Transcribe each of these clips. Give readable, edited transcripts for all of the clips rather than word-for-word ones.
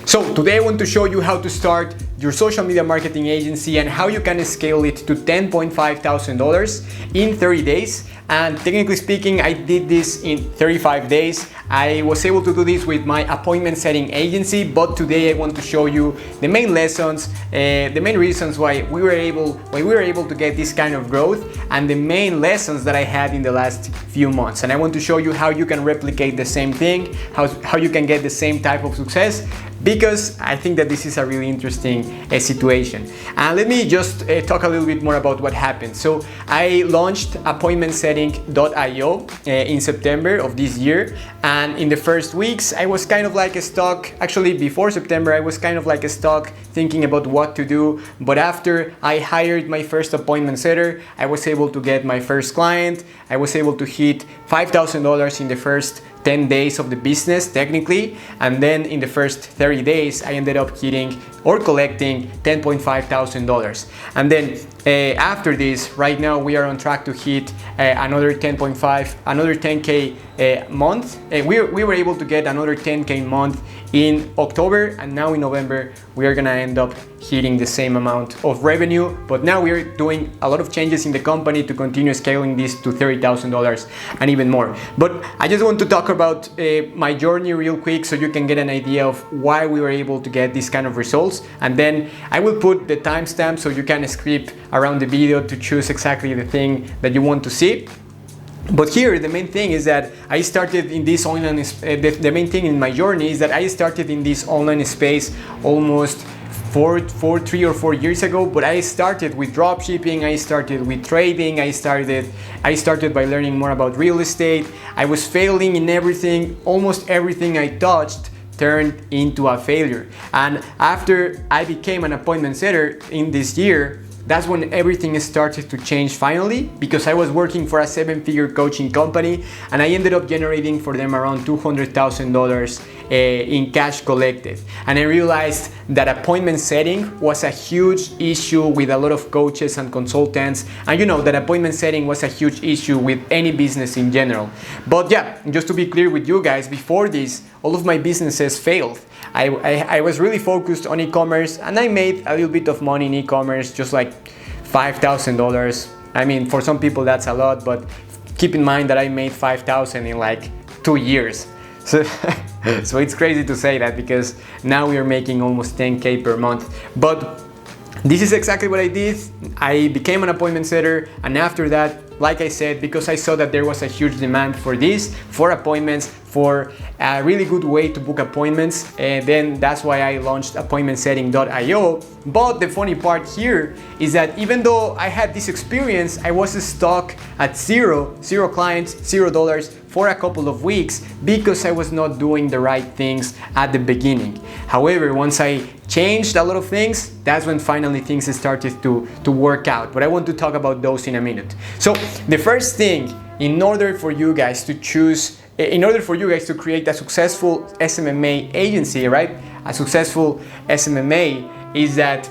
So today I want to show you how to start your social media marketing agency and how you can scale it to $10,500 in 30 days. And technically speaking, I did this in 35 days. I was able to do this with my appointment setting agency, but today I want to show you the main lessons, the main reasons why we were able to get this kind of growth, and the main lessons that I had in the last few months. And I want to show you how you can replicate the same thing, how you can get the same type of success, because I think that this is a really interesting situation. And let me just talk a little bit more about what happened. So I launched appointmentsetting.io in September of this year, and in the first weeks I was kind of like stuck. Actually, before September I was kind of like stuck thinking about what to do, but after I hired my first appointment setter, I was able to get my first client. I was able to hit $5,000 in the first 10 days of the business technically, and then in the first 30 days I ended up hitting or collecting $10,500. And then after this, right now we are on track to hit another 10K month. We were able to get another 10K month in October, and now in November we are gonna end up hitting the same amount of revenue. But now we are doing a lot of changes in the company to continue scaling this to $30,000 and even more. But I just want to talk about my journey real quick so you can get an idea of why we were able to get this kind of results. And then I will put the timestamp so you can skip around the video to choose exactly the thing that you want to see. But here, the main thing is that I started in this online, the main thing in my journey is that I started in this online space almost 3 or 4 years ago. But I started with dropshipping, I started with trading, I started by learning more about real estate. I was failing in everything. Almost everything I touched turned into a failure. And after I became an appointment setter in this year, that's when everything started to change finally, because I was working for a 7-figure coaching company and I ended up generating for them around $200,000 in cash collected. And I realized that appointment setting was a huge issue with a lot of coaches and consultants, and you know that appointment setting was a huge issue with any business in general. But yeah, just to be clear with you guys, before this, all of my businesses failed. I was really focused on e-commerce, and I made a little bit of money in e-commerce, just like $5,000. I mean, for some people that's a lot, but keep in mind that I made $5,000 in like 2 years. So, so it's crazy to say that, because now we are making almost 10K per month. But this is exactly what I did. I became an appointment setter, and after that, like I said, because I saw that there was a huge demand for this, for appointments, for a really good way to book appointments, and then that's why I launched appointmentsetting.io. But the funny part here is that even though I had this experience, I was stuck at zero clients, $0 for a couple of weeks, because I was not doing the right things at the beginning. However, once I changed a lot of things, that's when finally things started to work out. But I want to talk about those in a minute. So the first thing, in order for you guys to create a successful SMMA agency, right? A successful SMMA, is that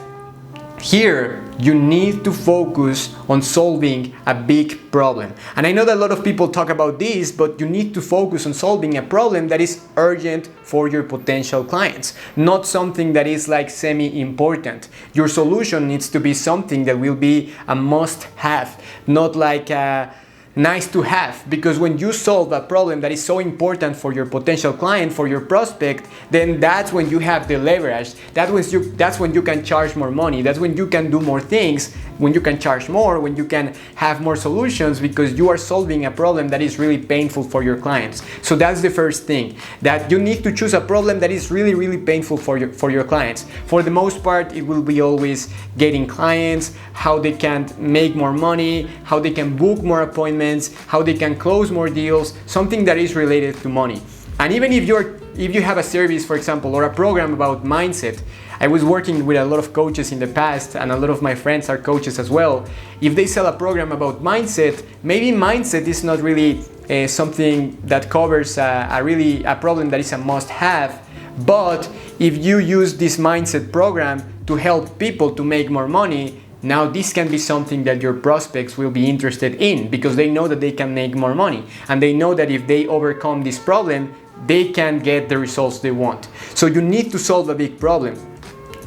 here you need to focus on solving a big problem. And I know that a lot of people talk about this, but you need to focus on solving a problem that is urgent for your potential clients, not something that is like semi-important. Your solution needs to be something that will be a must-have, not like a nice to have, because when you solve a problem that is so important for your potential client, for your prospect, then that's when you have the leverage. That's when you can charge more money. That's when you can do more things, when you can charge more, when you can have more solutions, because you are solving a problem that is really painful for your clients. So that's the first thing, that you need to choose a problem that is really, really painful for your clients. For the most part, it will be always getting clients, how they can make more money, how they can book more appointments, how they can close more deals, something that is related to money. And even if you have a service, for example, or a program about mindset, I was working with a lot of coaches in the past, and a lot of my friends are coaches as well. If they sell a program about mindset, maybe mindset is not really something that covers a problem that is a must-have. But if you use this mindset program to help people to make more money, now this can be something that your prospects will be interested in, because they know that they can make more money, and they know that if they overcome this problem, they can get the results they want. So you need to solve a big problem.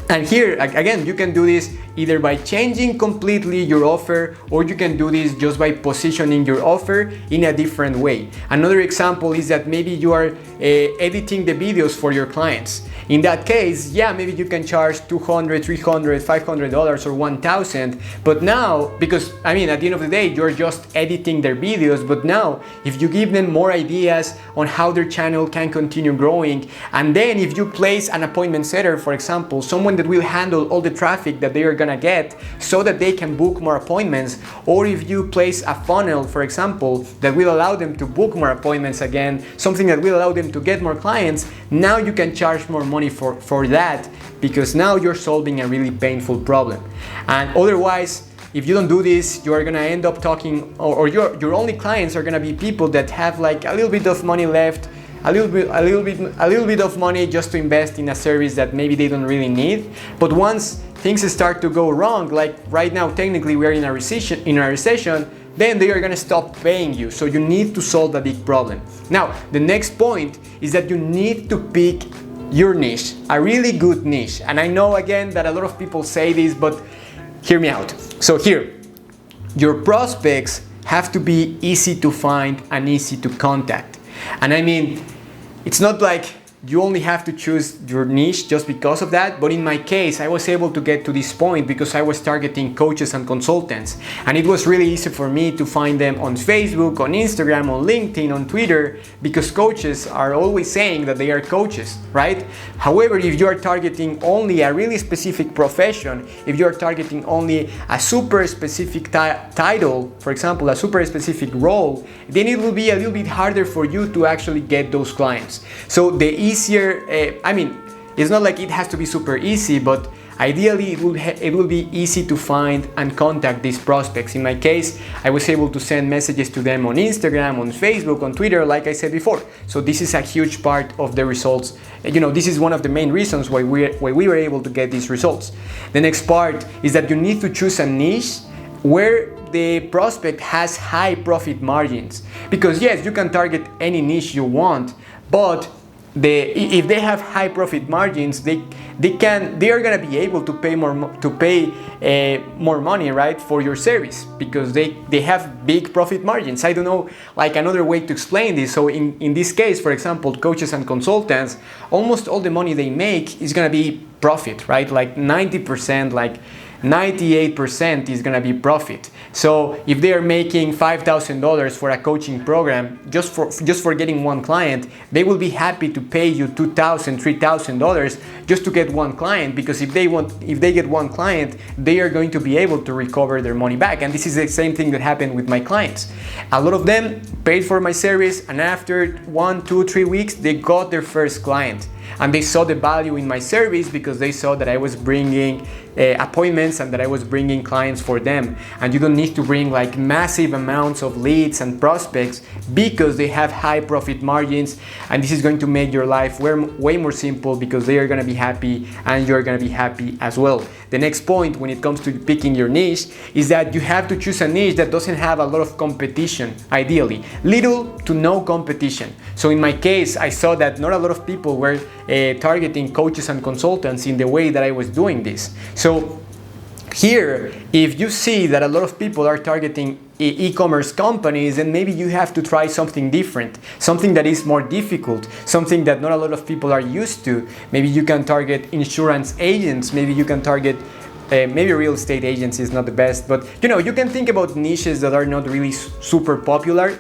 And here, again, you can do this either by changing completely your offer, or you can do this just by positioning your offer in a different way. Another example is that maybe you are editing the videos for your clients. In that case, yeah, maybe you can charge $200, $300, $500 or $1,000. But now, because I mean, at the end of the day, you're just editing their videos. But now, if you give them more ideas on how their channel can continue growing, and then if you place an appointment setter, for example, someone that will handle all the traffic that they are gonna get so that they can book more appointments, or if you place a funnel, for example, that will allow them to book more appointments again, something that will allow them to get more clients, now you can charge more money for that, because now you're solving a really painful problem. And otherwise, if you don't do this, you're gonna end up talking, or your only clients are gonna be people that have like a little bit of money left, a little bit of money just to invest in a service that maybe they don't really need. But once things start to go wrong, like right now, technically we are in a recession, then they are gonna stop paying you. So you need to solve a big problem. Now, the next point is that you need to pick your niche, a really good niche. And I know again that a lot of people say this, but hear me out. So here, your prospects have to be easy to find and easy to contact. And I mean, it's not like you only have to choose your niche just because of that, but in my case, I was able to get to this point because I was targeting coaches and consultants. And it was really easy for me to find them on Facebook, on Instagram, on LinkedIn, on Twitter, because coaches are always saying that they are coaches, right? However, if you are targeting only a really specific profession, if you are targeting only a super specific title, for example, a super specific role, then it will be a little bit harder for you to actually get those clients. So the easier, I mean, it's not like it has to be super easy, but ideally it will be easy to find and contact these prospects. In my case, I was able to send messages to them on Instagram, on Facebook, on Twitter, like I said before. So this is a huge part of the results. You know, this is one of the main reasons why we were able to get these results. The next part is that you need to choose a niche where the prospect has high profit margins. Because yes, you can target any niche you want, but if they have high profit margins, they are gonna be able to pay more money, right, for your service, because they have big profit margins. I don't know like another way to explain this. So in this case, for example, coaches and consultants, almost all the money they make is gonna be profit, right? Like 90%, like 98% is gonna be profit. So if they are making $5,000 for a coaching program just for getting one client, they will be happy to pay you $2,000, $3,000 just to get one client, because if they get one client, they are going to be able to recover their money back. And this is the same thing that happened with my clients. A lot of them paid for my service, and after 1, 2, 3 weeks, they got their first client. And they saw the value in my service because they saw that I was bringing appointments and that I was bringing clients for them. And you don't need to bring like massive amounts of leads and prospects because they have high profit margins, and this is going to make your life way more simple, because they are going to be happy and you're going to be happy as well. The next point when it comes to picking your niche is that you have to choose a niche that doesn't have a lot of competition, ideally. Little to no competition. So in my case, I saw that not a lot of people were targeting coaches and consultants in the way that I was doing this. So here, if you see that a lot of people are targeting e-commerce companies, then maybe you have to try something different, something that is more difficult, something that not a lot of people are used to. Maybe you can target insurance agents, maybe you can target maybe real estate agents is not the best, but you know, you can think about niches that are not really super popular,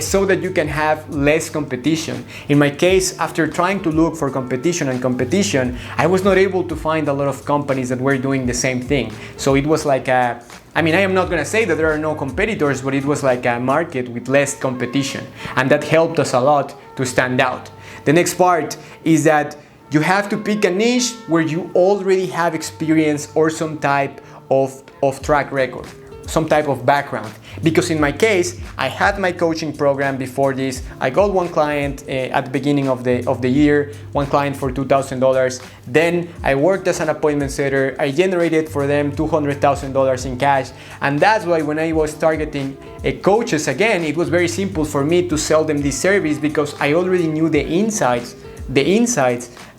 so that you can have less competition. In my case, after trying to look for competition, I was not able to find a lot of companies that were doing the same thing. So it was like I am not gonna say that there are no competitors, but it was like a market with less competition, and that helped us a lot to stand out. The next part is that you have to pick a niche where you already have experience or some type of track record. some type of background. Because in my case, I had my coaching program before this. I got one client at the beginning of the year, one client for $2,000. Then I worked as an appointment setter. I generated for them $200,000 in cash. And that's why when I was targeting coaches again, it was very simple for me to sell them this service, because I already knew the insights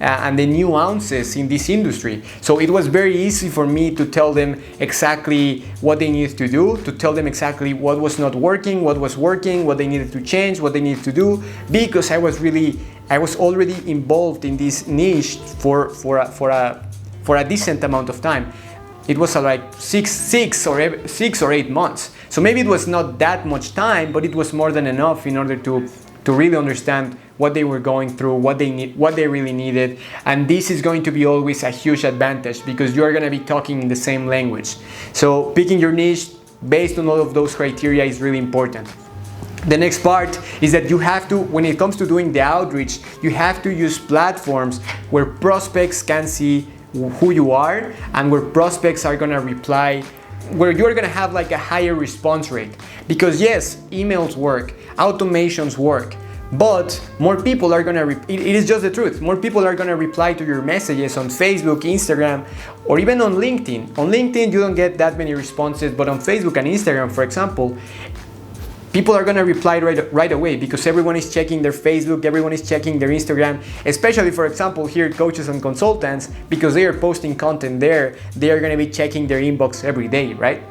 and the nuances in this industry. So it was very easy for me to tell them exactly what they needed to do, to tell them exactly what was not working, what was working, what they needed to change, what they needed to do, because I was already involved in this niche for a decent amount of time. It was like six or 8 months. So maybe it was not that much time, but it was more than enough in order to really understand what they were going through, what they really needed. And this is going to be always a huge advantage, because you are going to be talking in the same language. So picking your niche based on all of those criteria is really important. The next part is that you have to, when it comes to doing the outreach, you have to use platforms where prospects can see who you are and where prospects are going to reply, where you're going to have like a higher response rate. Because yes, emails work, automations work, but more people are gonna, it is just the truth, more people are gonna reply to your messages on Facebook, Instagram, or even on LinkedIn. On LinkedIn, you don't get that many responses, but on Facebook and Instagram, for example, people are gonna reply right away, because everyone is checking their Facebook, everyone is checking their Instagram, especially, for example, here, coaches and consultants, because they are posting content there, they are gonna be checking their inbox every day, right?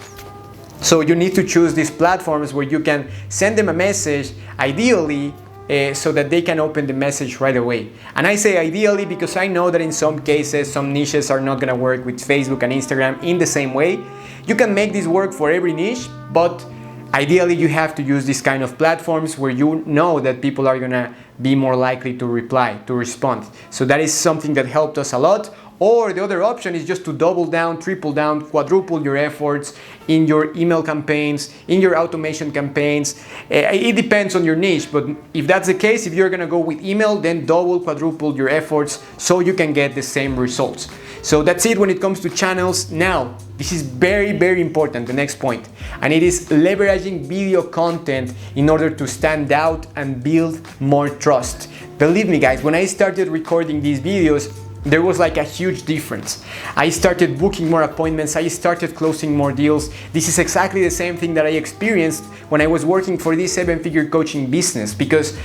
So you need to choose these platforms where you can send them a message, ideally, so that they can open the message right away. And I say ideally because I know that in some cases, some niches are not gonna work with Facebook and Instagram in the same way. You can make this work for every niche, but ideally you have to use these kind of platforms where you know that people are gonna be more likely to reply, to respond. So that is something that helped us a lot. Or the other option is just to double down, triple down, quadruple your efforts in your email campaigns, in your automation campaigns. It depends on your niche, but if that's the case, if you're gonna go with email, then double, quadruple your efforts so you can get the same results. So that's it when it comes to channels. Now, this is very, very important, the next point, and it is leveraging video content in order to stand out and build more trust. Believe me, guys, when I started recording these videos, there was like a huge difference. I started booking more appointments, I started closing more deals. This is exactly the same thing that I experienced when I was working for this 7-figure coaching business, because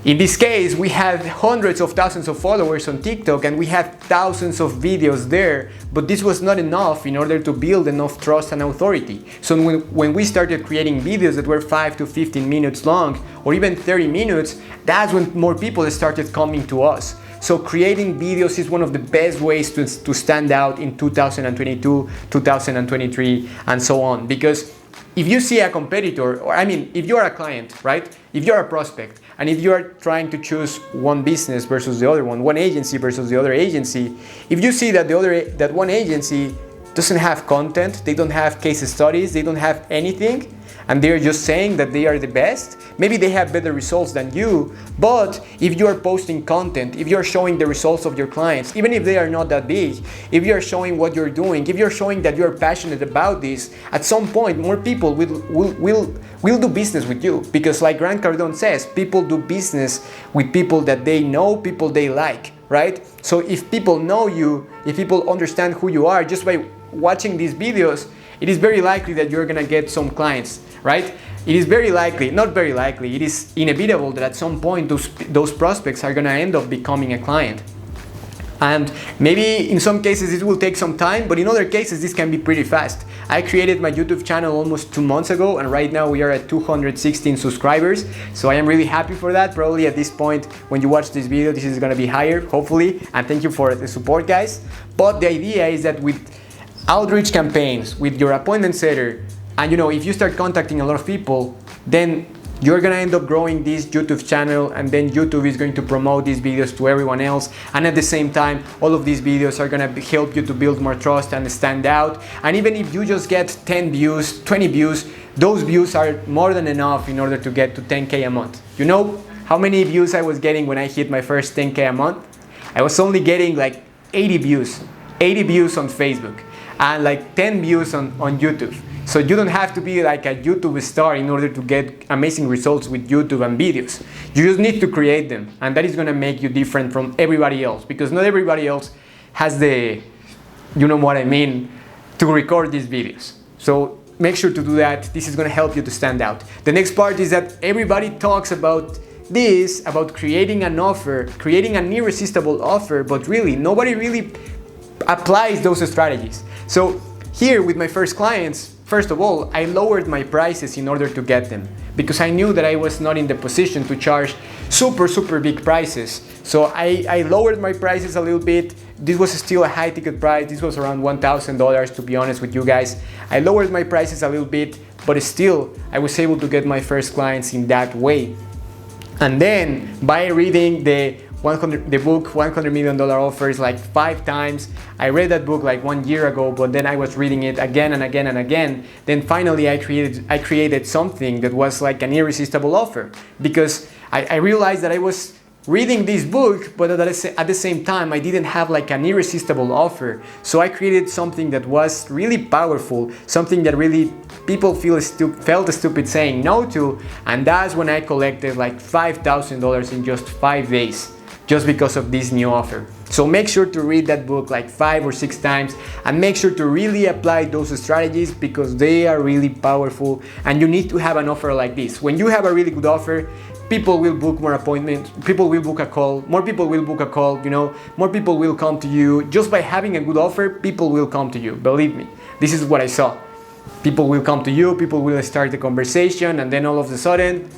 in this case, we had hundreds of thousands of followers on TikTok and we had thousands of videos there, but this was not enough in order to build enough trust and authority. So when we started creating videos that were 5 to 15 minutes long, or even 30 minutes, that's when more people started coming to us. So creating videos is one of the best ways to stand out in 2022, 2023, and so on. Because if you see a competitor, or I mean, if you're a client, right? If you're a prospect, and if you're trying to choose one business versus the other one agency versus the other agency, if you see that that one agency doesn't have content, they don't have case studies, they don't have anything, and they're just saying that they are the best, maybe they have better results than you, but if you are posting content, if you're showing the results of your clients, even if they are not that big, if you're showing what you're doing, if you're showing that you're passionate about this, at some point more people will do business with you. Because like Grant Cardone says, people do business with people that they know, people they like, right? So if people know you, if people understand who you are just by watching these videos, it is very likely that you're gonna get some clients, right? It is very likely, not very likely, it is inevitable that at some point those prospects are gonna end up becoming a client. And maybe in some cases it will take some time, but in other cases this can be pretty fast. I created my YouTube channel almost 2 months ago, and right now we are at 216 subscribers. So I am really happy for that. Probably at this point, when you watch this video, this is gonna be higher, hopefully. And thank you for the support, guys. But the idea is that with outreach campaigns, with your appointment setter, and if you start contacting a lot of people, then you're gonna end up growing this YouTube channel, and then YouTube is going to promote these videos to everyone else. And at the same time, all of these videos are gonna help you to build more trust and stand out. And even if you just get 10 views, 20 views, those views are more than enough in order to get to 10K a month. You know how many views I was getting when I hit my first 10K a month? I was only getting like 80 views on Facebook, and like 10 views on YouTube. So you don't have to be like a YouTube star in order to get amazing results with YouTube and videos. You just need to create them, and that is gonna make you different from everybody else, because not everybody else has the, you know what I mean, to record these videos. So make sure to do that. This is gonna help you to stand out. The next part is that everybody talks about this, about creating an offer, creating an irresistible offer, but really nobody really applies those strategies. So here with my first clients, first of all, I lowered my prices in order to get them, because I knew that I was not in the position to charge super big prices. So I lowered my prices a little bit. This was still a high ticket price. This was around $1,000, to be honest with you guys. I lowered my prices a little bit, but still I was able to get my first clients in that way. And then by reading the book $100 Million Offers like 5 times. I read that book like 1 year ago, but then I was reading it again and again and again. Then finally I created something that was like an irresistible offer, because I realized that I was reading this book, but at the same time I didn't have like an irresistible offer. So I created something that was really powerful, something that really people felt stupid saying no to, and that's when I collected like $5,000 in just 5 days, just because of this new offer. So make sure to read that book like 5 or 6 times, and make sure to really apply those strategies, because they are really powerful, and you need to have an offer like this. When you have a really good offer, people will book more appointments, people will book a call, more people will book a call, you know, more people will come to you. Just by having a good offer, people will come to you, believe me. This is what I saw. People will come to you, people will start the conversation, and then all of a sudden,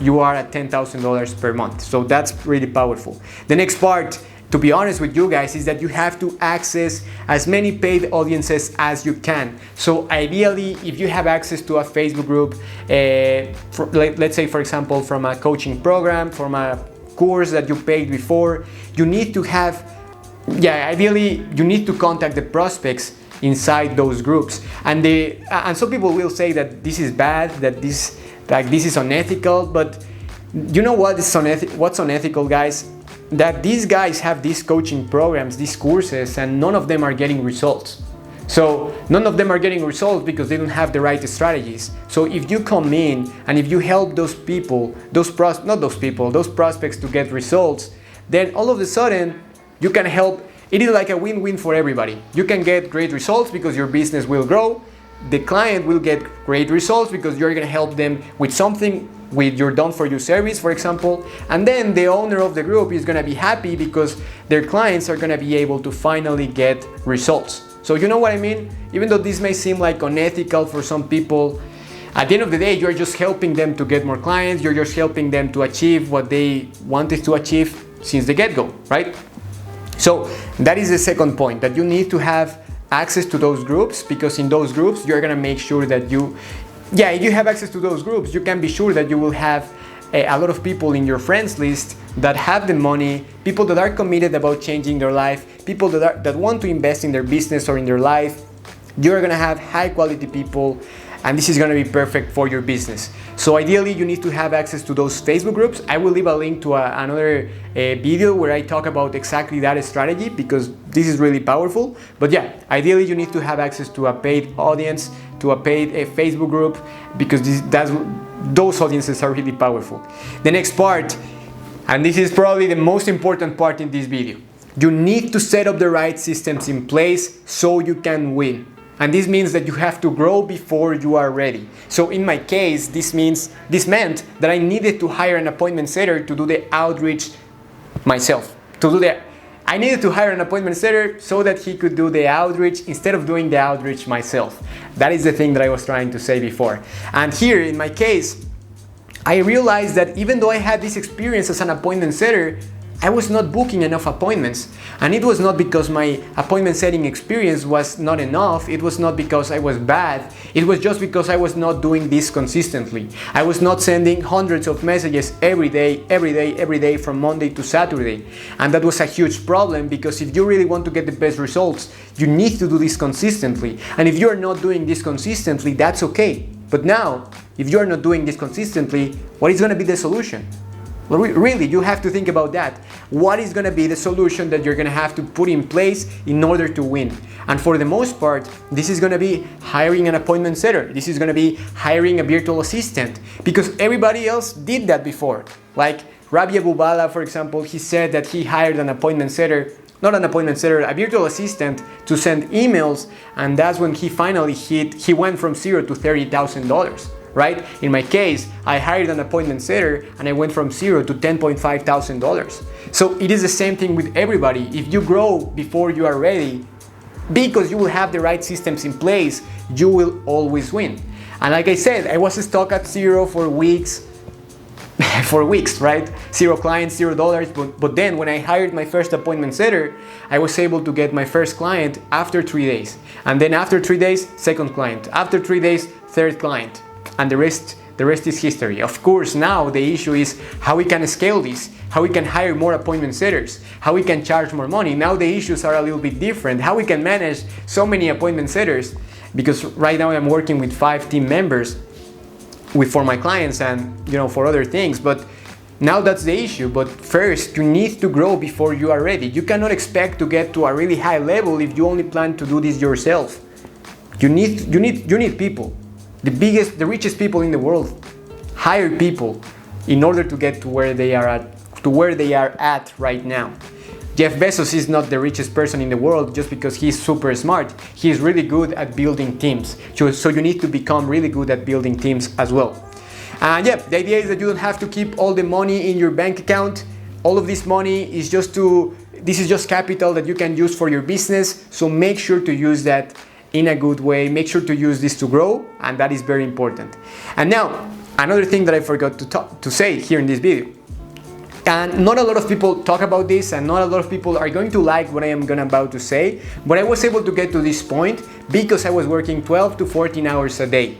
you are at $10,000 per month. So that's really powerful. The next part, to be honest with you guys, is that you have to access as many paid audiences as you can. So ideally, if you have access to a Facebook group, let's say for example from a coaching program, from a course that you paid before, you need to have, ideally you need to contact the prospects inside those groups. And some people will say that this is bad, that this is unethical, but you know what is what's unethical, guys? That these guys have these coaching programs, these courses, and none of them are getting results. So none of them are getting results because they don't have the right strategies. So if you come in and if you help those people, those prospects to get results, then all of a sudden you can help. It is like a win-win for everybody. You can get great results because your business will grow. The client will get great results because you're going to help them with something, with your done-for-you service, for example. And then the owner of the group is going to be happy because their clients are going to be able to finally get results. So you know what I mean? Even though this may seem like unethical for some people, at the end of the day, you're just helping them to get more clients. You're just helping them to achieve what they wanted to achieve since the get-go, right? So that is the second point, that you need to have access to those groups, because in those groups you're gonna make sure that if you have access to those groups, you can be sure that you will have a lot of people in your friends list that have the money, people that are committed about changing their life, people that want to invest in their business or in their life. You're gonna have high quality people, and this is gonna be perfect for your business. So ideally you need to have access to those Facebook groups. I will leave a link to another video where I talk about exactly that strategy, because this is really powerful. But yeah, ideally you need to have access to a paid audience, to a paid Facebook group, because those audiences are really powerful. The next part, and this is probably the most important part in this video, you need to set up the right systems in place so you can win. And this means that you have to grow before you are ready. So in my case, this meant that I needed to hire an appointment setter to do the outreach myself. I needed to hire an appointment setter so that he could do the outreach instead of doing the outreach myself. That is the thing that I was trying to say before. And here in my case, I realized that even though I had this experience as an appointment setter, I was not booking enough appointments. And it was not because my appointment setting experience was not enough. It was not because I was bad. It was just because I was not doing this consistently. I was not sending hundreds of messages every day from Monday to Saturday. And that was a huge problem, because if you really want to get the best results, you need to do this consistently. And if you're not doing this consistently, that's okay. But now, if you're not doing this consistently, what is going to be the solution? Really, you have to think about that. What is going to be the solution that you're going to have to put in place in order to win? And for the most part, this is going to be hiring an appointment setter. This is going to be hiring a virtual assistant, because everybody else did that before. Like Rabia Bubala, for example, he said that he hired an appointment setter, not an appointment setter, a virtual assistant to send emails, and that's when he finally he went from $0 to $30,000. Right? In my case, I hired an appointment setter and I went from $0 to $10,500. So it is the same thing with everybody. If you grow before you are ready, because you will have the right systems in place, you will always win. And like I said, I was stuck at $0 for weeks, right? 0 clients, $0. But then when I hired my first appointment setter, I was able to get my first client after 3 days. And then after 3 days, second client. After 3 days, third client. And the rest is history. Of course, now the issue is how we can scale this, how we can hire more appointment setters, how we can charge more money. Now the issues are a little bit different. How we can manage so many appointment setters, because right now I'm working with 5 team members for my clients and for other things. But now that's the issue. But first, you need to grow before you are ready. You cannot expect to get to a really high level if you only plan to do this yourself. You need people. The richest people in the world hire people in order to get to where they are at right now. Jeff Bezos is not the richest person in the world just because he's super smart. He's really good at building teams. So you need to become really good at building teams as well. And yeah, the idea is that you don't have to keep all the money in your bank account. All of this money is this is just capital that you can use for your business. So make sure to use that in a good way. Make sure to use this to grow, and that is very important. And now, another thing that I forgot to say here in this video, and not a lot of people talk about this, and not a lot of people are going to like what I am about to say, but I was able to get to this point because I was working 12 to 14 hours a day.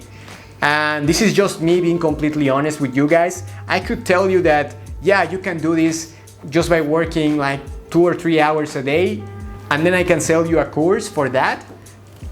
And this is just me being completely honest with you guys. I could tell you that, yeah, you can do this just by working like 2 or 3 hours a day, and then I can sell you a course for that.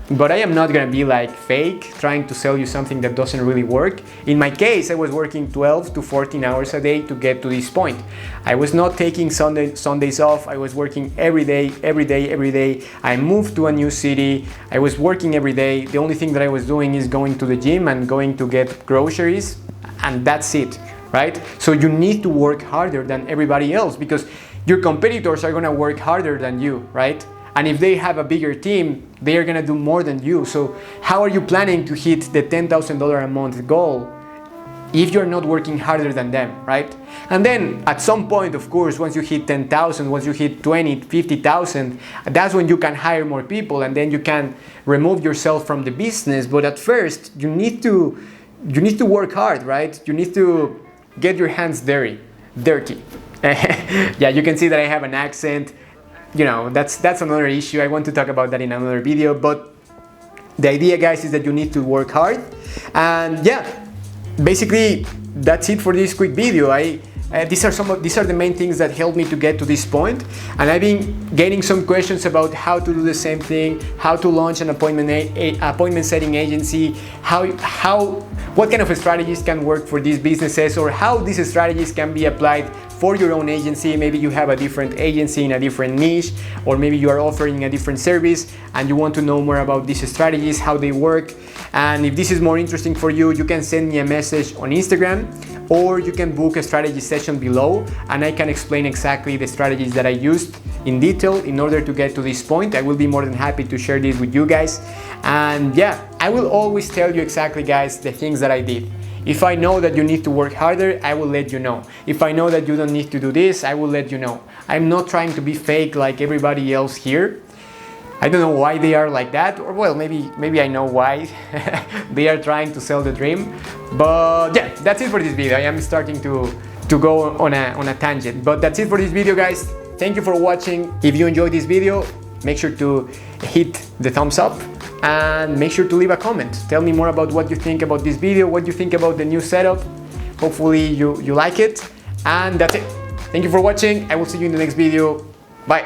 But I am not gonna be like fake, trying to sell you something that doesn't really work. In my case, I was working 12 to 14 hours a day to get to this point. I was not taking Sundays off. I was working every day. I moved to a new city. I was working every day. The only thing that I was doing is going to the gym and going to get groceries, and that's it, right? So you need to work harder than everybody else, because your competitors are gonna work harder than you, right? And if they have a bigger team, they are gonna do more than you. So how are you planning to hit the $10,000 a month goal if you're not working harder than them, right? And then at some point, of course, once you hit 10,000, once you hit 20, 50,000, that's when you can hire more people, and then you can remove yourself from the business. But at first, you need to work hard, right? You need to get your hands dirty. Yeah, you can see that I have an accent. That's another issue. I want to talk about that in another video, but the idea, guys, is that you need to work hard. And yeah, basically that's it for this quick video. These are the main things that helped me to get to this point, and I've been getting some questions about how to do the same thing, how to launch an appointment setting agency, what kind of strategies can work for these businesses, or how these strategies can be applied for your own agency. Maybe you have a different agency in a different niche, or maybe you are offering a different service and you want to know more about these strategies, how they work. And if this is more interesting for you, you can send me a message on Instagram, or you can book a strategy session below, and I can explain exactly the strategies that I used in detail in order to get to this point. I will be more than happy to share this with you guys. And yeah, I will always tell you exactly, guys, the things that I did. If I know that you need to work harder, I will let you know. If I know that you don't need to do this, I will let you know. I'm not trying to be fake like everybody else here. I don't know why they are like that, or well, maybe I know why. They are trying to sell the dream. But yeah, that's it for this video. I am starting to go on a tangent, but that's it for this video, guys. Thank you for watching. If you enjoyed this video, make sure to hit the thumbs up and make sure to leave a comment. Tell me more about what you think about this video, what you think about the new setup. Hopefully you like it, and that's it. Thank you for watching. I will see you in the next video. Bye.